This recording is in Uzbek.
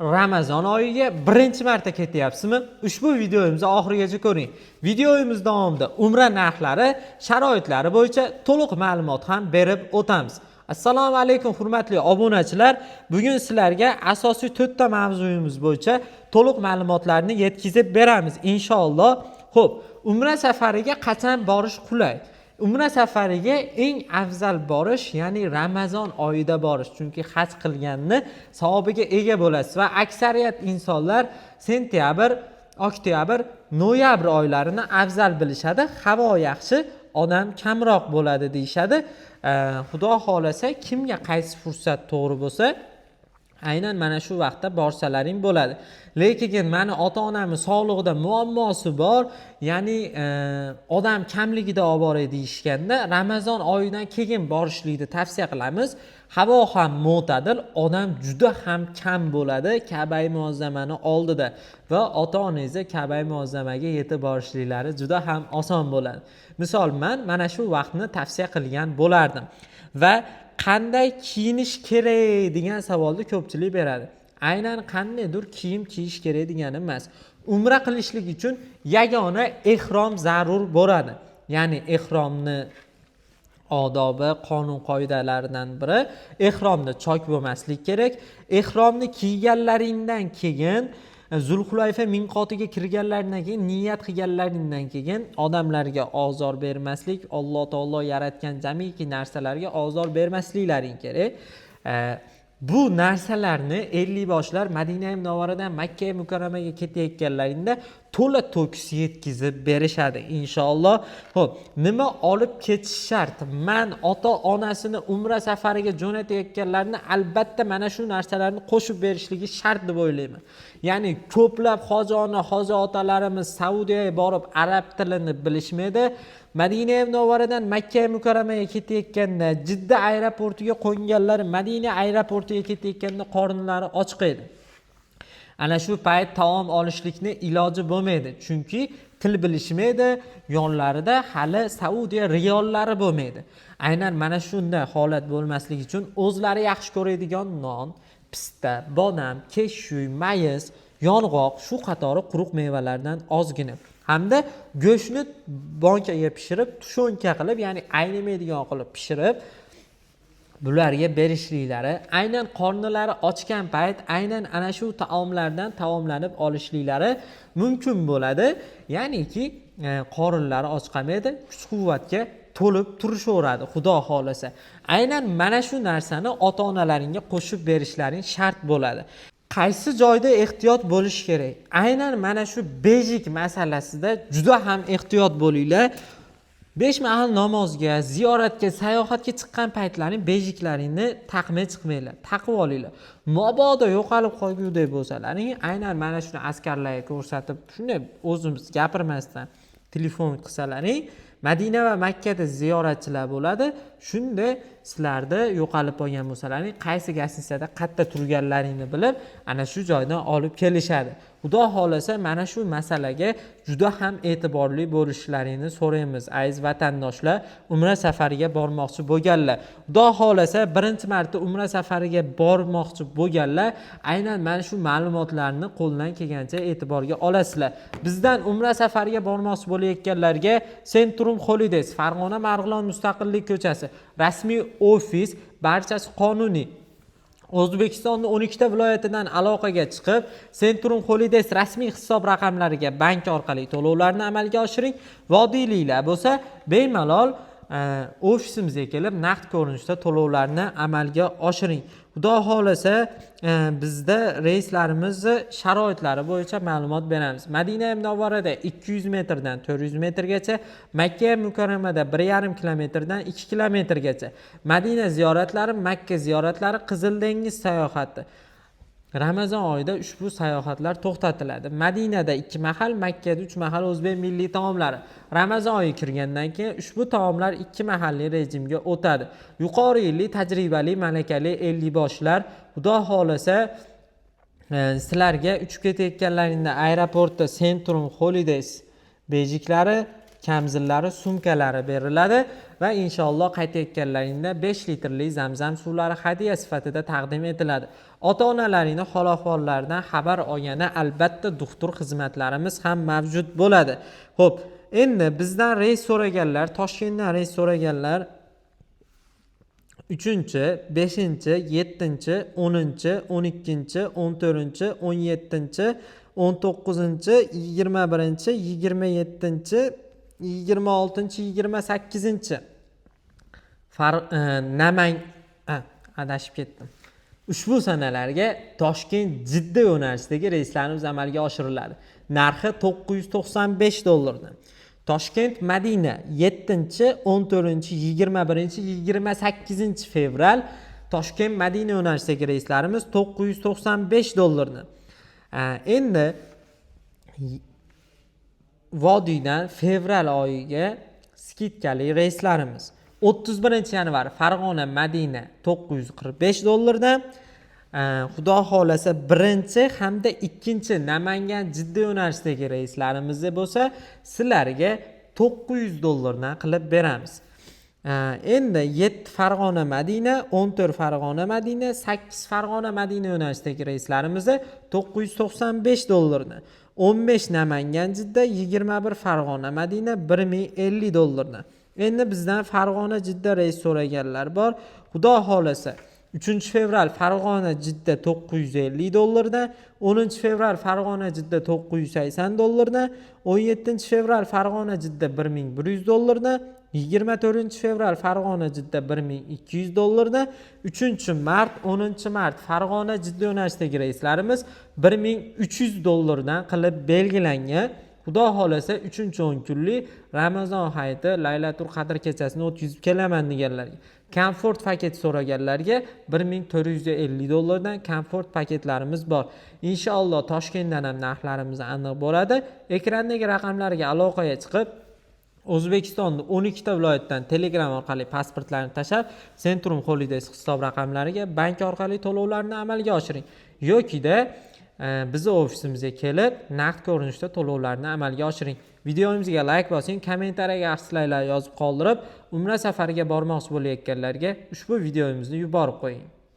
Ramazon oyiga birinchi marta ketyapsizmi? Ushbu videomizni oxirigacha ko'ring. Videomiz davomida umra narxlari, sharoitlari bo'yicha to'liq ma'lumot ham berib o'tamiz. Assalomu alaykum hurmatli obunachilar. Bugun sizlarga asosiy 4 ta mavzuyimiz bo'yicha to'liq ma'lumotlarni yetkazib beramiz inshaalloh. Xo'p, umra safariga qachon borish qulay? Umra safariga eng afzal borish, ya'ni Ramazon oyida borish. Chunki haj qilganni savobiga ega bo'lasiz va aksariyat insonlar sentyabr, oktyabr, noyabr oylarini afzal bilishadi. Havo yaxshi, odam kamroq bo'ladi deyshadi. Xudo xolasa kimga qaysi fursat to'g'ri bo'lsa, aynan mana shu vaqtda borsalaring bo'ladi. Lekin mani ota-onamning sog'lig'ida muammosi bor, ya'ni odam kamligida olib boray deyishganda Ramazon oyidan keyin borishlikni tavsiya qilamiz. Havo ham mo'tadil, odam juda ham kam bo'ladi Ka'ba-i muazzamani oldida va ota-onangizni Ka'ba-i muazzamaga yetib borishliklari juda ham oson bo'ladi. Misol men mana shu vaqtni tavsiya qilgan bo'lardim. Va qanday kiyinish kerak degan savolni ko'pchilik beradi. Aynan qandaydir kiyim kiyish kerak degani emas. Umra qilishlik uchun yagona ehrom zarur bo'ladi. Ya'ni ehromni odobi, qonun qoidalaridan biri ehromda chok bo'lmaslik kerak. Ehromni kiyganlaringdan keyin Zulhulayfa minqotiga kirganlaridan keyin niyat qilganlaridan keyin odamlarga ozor bermaslik, Alloh taolo yaratgan jamiki narsalarga ozor bermasliklaring kerak. Bu narsalarni 50 boshlar Madina-i Munavvaradan Makka-i Mukarramaga ketayotganlaringda to'la to'kis yetkazib berishadi inshaalloh. Xo'p, nima olib ketish shart? Men ota-onasini umra safariga jo'natayotganlarni albatta mana shu narsalarni qo'shib berishligi shart deb o'ylayman. Ya'ni ko'plab hoji otalarimiz Saudiyaga borib arab tilini bilishmaydi. Madina-i Munavvaradan Makka-i Mukarramaga ketayotganda Jidda aeroportiga qo'nganlar Madina aeroportiga ketayotganda qornlari ochiq edi. Ana shu payt taom olishlikni iloji bo'lmaydi. Chunki til bilishmaydi, yonlarida hali Saudiya riyollari bo'lmaydi. Aynan mana shunday holat bo'lmasligi uchun o'zlari yaxshi ko'radigan non, pista, bodam, keshuy, mayiz, yong'oq, shu qatori quruq mevalardan ozgina hamda go'shtni bankaga pishirib, tushonka qilib, ya'ni aynamaydigan qilib pishirib bularga berishliklari, aynan qornilari ochgan payt aynan ana shu taomlardan taomlanib olishliklari mumkin bo'ladi. Ya'niki qorinlari och qolmaydi, kuch-quvvatga to'lib turishaveradi Xudo xolasa. Aynan mana shu narsani ota-onalaringga qo'shib berishlaring shart bo'ladi. Qaysi joyda ehtiyot bo'lish kerak? Aynan mana shu bejik masalasida juda ham ehtiyot bo'linglar. 5 mahal namozga, ziyoratga, sayohatga chiqqan paytlaring bejiklaringni taqmay chiqmanglar, taqib olinglar. Mabodo yo'qolib qolgudek bo'lsalaring, aynan mana shuni askarlarga ko'rsatib, shunday o'zimiz gapirmasdan telefon qilsalaring, Madina va Makkada ziyoratchilar bo'ladi. Shunda sizlarda yo'qolib qolgan bo'lsalaring, qaysi gastitsada qayerda turganlaringni bilib, ana shu joydan olib kelishadi. Xudo xolasa mana shu masalaga juda ham e'tiborli bo'lishlaringni so'raymiz aziz vatandoshlar, umra safariga bormoqchi bo'lganlar. Xudo xolasa birinchi marta umra safariga bormoqchi bo'lganlar aynan mana shu ma'lumotlarni qo'ldan kelgancha e'tiborga olasizlar. Bizdan umra safariga bormoqchi bo'layotganlarga Centrum Holidays, Farg'ona Marg'ilon Mustaqillik ko'chasi, rasmiy ofis, barchasi qonuniy. O'zbekistonning 12 ta viloyatidan aloqaga chiqib, Centrum Holidays rasmiy hisob raqamlariga bank orqali to'lovlarni amalga oshiring. Vodiyliklar bo'lsa, bemalol ofisimizga kelib naqd ko'rinishda to'lovlarni amalga oshiring. Xudo xolasa bizda reyslarimiz sharoitlari bo'yicha ma'lumot beramiz. Madina-i Munavvarada 200 metrdan 400 metrgacha, Makka-i Mukarramada 1,5 kilometrdan 2 kilometrgacha. Madina ziyoratlari, Makka ziyoratlari, Qizil dengiz sayohati. Ramazon oyida ushbu sayohatlar to'xtatiladi. Madinada 2 mahal, Makkada 3 mahal o'zbek milliy taomlari. Ramazon oyi kirgandan keyin ushbu taomlar 2 mahalli rejimga o'tadi. Yuqori yilli tajribali, malakali 50 boshlar Xudo xolasa sizlarga uchib ketayotganlaringda aeroportda Centrum Holidays bejiklari kamzillari, sumkalari beriladi va inshaalloh qaytayotganlaringda 5 litrli zamzam suvlari hadya sifatida taqdim etiladi. Ota-onalaringning hol-ahvollaridan xabar olganda albatta doktor xizmatlarimiz ham mavjud bo'ladi. Xo'p, endi bizdan reys so'raganlar, Toshkentdan reys so'raganlar 3-chi, 5-chi, 7-chi, 10-chi, 12-chi, 14-chi, 17-chi, 19-chi, 21-chi, 27-chi, 26-chi, 28-chi adashib ketdim. Ushbu sanalarga Toshkent Jidda yo'nalishidagi reyslarimiz amalga oshiriladi. Narxi $995. Toshkent Madina 7-chi, 14-chi, 21-chi, 28 fevral Toshkent Madina yo'nalishidagi reyslarimiz $995. Endi Vodiydan fevral oyiga skidkali reyslarimiz 31-yanvar Farg'ona Madina $945 Xudo xolasa 1-chi hamda 2-chi Namangan Jidda yo'nalishidagi reyslarimiz bo'lsa sizlarga $900 dan qilib beramiz. Endi 7 Farg'ona Madina, 14 Farg'ona Madina, 8 Farg'ona Madina yo'nalishidagi reyslarimiz $995 dan 15 Namangan Jidda, 21 Farg'ona Madina $1050 dan. Endi bizdan Farg'ona Jidda reys so'raganlar bor. Xudo xolasa 3-fevral Farg'ona Jidda $950 dan, 10-fevral Farg'ona Jidda $980 dan, 17-fevral Farg'ona Jidda $1100 dan, 24-fevral Farg'ona Jidda $1200 dan, 3-mart, 10-mart Farg'ona Jidda yo'nalishidagi reyslarimiz $1300 dan qilib belgilangan. Xudo xolasa 3-10 kunlik Ramazon hayiti Laylatul Qadr kechasini o'tkazib kelaman deganlarga, komfort paket so'raganlarga $1450 dan komfort paketlarimiz bor. Inshaalloh Toshkentdan ham narxlarimiz aniq bo'ladi. Ekrandagi raqamlarga aloqaga chiqib O'zbekistonda 12 ta viloyatdan Telegram orqali pasportlarni tashab, Centrum Holidays hisob raqamlariga bank orqali to'lovlarni amalga oshiring. Yoki-da bizni ofisimizga kelib, naqd ko'rinishda to'lovlarni amalga oshiring. Videomizga like bosing, kommentariyaga aslaylar yozib qoldirib, Umra safariga bormoqchi bo'layotganlarga ushbu videomizni yuborib qo'ying.